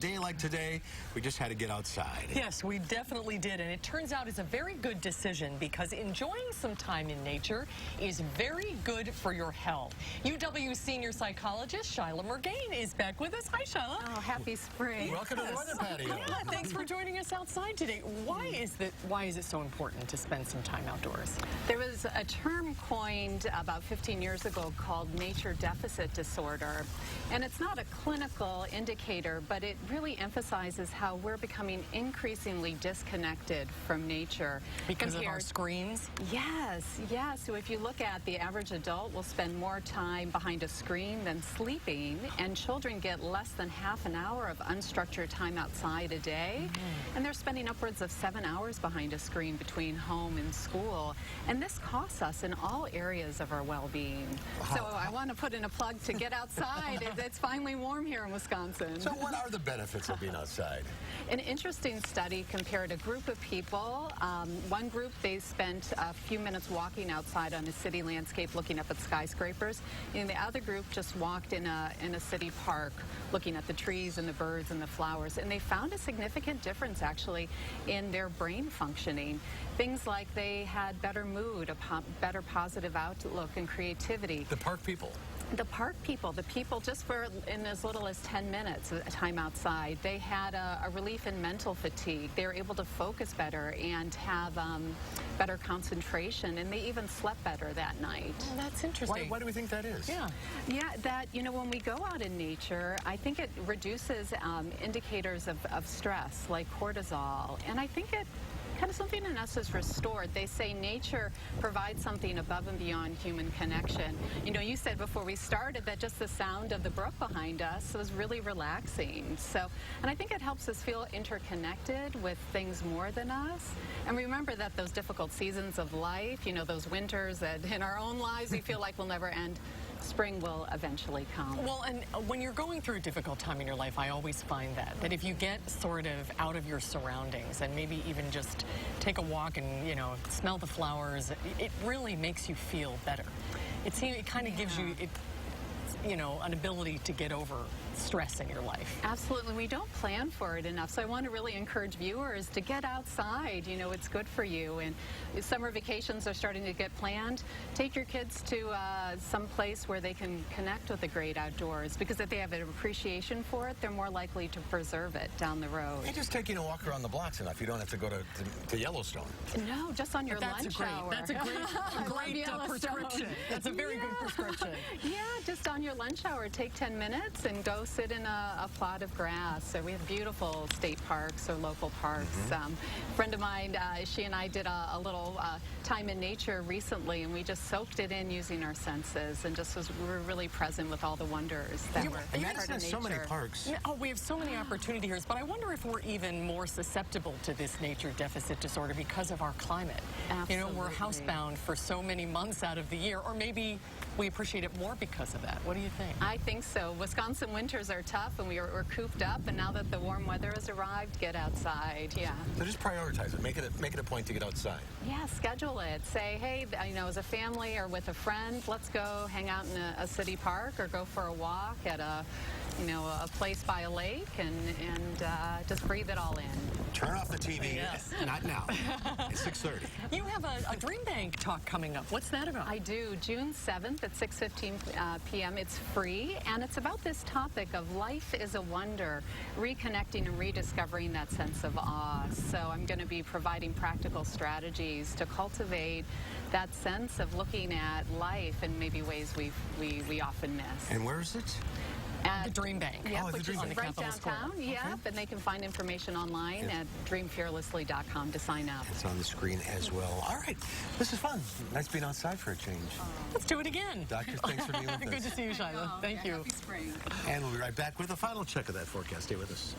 Day like today, we just had to get outside. Yes, we definitely did, and it turns out it's a very good decision because enjoying some time in nature is very good for your health. UW Senior Psychologist Shilagh Mirgain is back with us. Hi, Shilagh. Oh, happy spring. Welcome to the weather patio. Yeah, thanks for joining us outside today. Why is it so important to spend some time outdoors? There was a term coined about 15 years ago called nature deficit disorder, and it's not a clinical indicator, but it really emphasizes how we're becoming increasingly disconnected from nature. Because of our screens? Yes. So if you look at the average adult will spend more time behind a screen than sleeping, and children get less than half an hour of unstructured time outside a day, and they're spending upwards of 7 hours behind a screen between home and school. And this costs us in all areas of our well-being. So I want to put in a plug to get outside. It's finally warm here in Wisconsin. So what are the benefits of being outside? An interesting study compared a group of people. One group, they spent a few minutes walking outside on a city landscape looking up at skyscrapers, and the other group just walked in a city park looking at the trees and the birds and the flowers, and they found a significant difference actually in their brain functioning. Things like they had better mood, a better positive outlook and creativity. The park people? The park people, the people just for in as little as 10 minutes of time outside, they had a relief in mental fatigue. They were able to focus better and have better concentration, and they even slept better that night. Oh, that's interesting. Why do we think that is? Yeah, that, when we go out in nature, I think it reduces indicators of stress like cortisol, and I think it kind of something in us is restored. They say nature provides something above and beyond human connection. You said before we started that just the sound of the brook behind us was really relaxing. And I think it helps us feel interconnected with things more than us. And remember that those difficult seasons of life, those winters that in our own lives we feel like will never end, spring will eventually come. Well, and when you're going through a difficult time in your life, I always find that if you get sort of out of your surroundings and maybe even just take a walk and, smell the flowers, it really makes you feel better. It kind of gives you, an ability to get over stress in your life. Absolutely. We don't plan for it enough. So I want to really encourage viewers to get outside. It's good for you. And summer vacations are starting to get planned. Take your kids to some place where they can connect with the great outdoors, because if they have an appreciation for it, they're more likely to preserve it down the road. Hey, just taking a walk around the blocks enough. You don't have to go to Yellowstone. No, just on your lunch hour. That's a great prescription. That's a very good prescription. Yeah, just on your lunch hour, take 10 minutes and go sit in a plot of grass. So we have beautiful state parks or local parks. A friend of mine, she and I did a little time in nature recently, and we just soaked it in using our senses and we were really present with all the wonders that were part of nature. So many parks. Yeah, we have so many opportunities, but I wonder if we're even more susceptible to this nature deficit disorder because of our climate. Absolutely. We're housebound for so many months out of the year, or maybe we appreciate it more because of that. What do you think? I think so. Wisconsin winters are tough, and we're cooped up, and now that the warm weather has arrived, get outside. Yeah. So just prioritize it. Make it a point to get outside. Yeah, schedule it. Say, hey, as a family or with a friend, let's go hang out in a city park or go for a walk at a place by a lake and just breathe it all in. Turn off the TV. Yes. Not now. It's 6:30. You have a Dream Bank talk coming up. What's that about? I do. June 7th at 6:15 p.m. It's free, and it's about this topic of life is a wonder, reconnecting and rediscovering that sense of awe. So I'm going to be providing practical strategies to cultivate that sense of looking at life in maybe ways we often miss. And where is it? At the Dream Bank. Yep, which is on the right Capitol Square. downtown. Yep, okay. And they can find information online at dreamfearlessly.com to sign up. It's on the screen as well. All right, this is fun. Nice being outside for a change. Let's do it again. Doctor, thanks for being with us. Good to see you, Shilagh. Thank you. Happy spring. And we'll be right back with a final check of that forecast. Stay with us.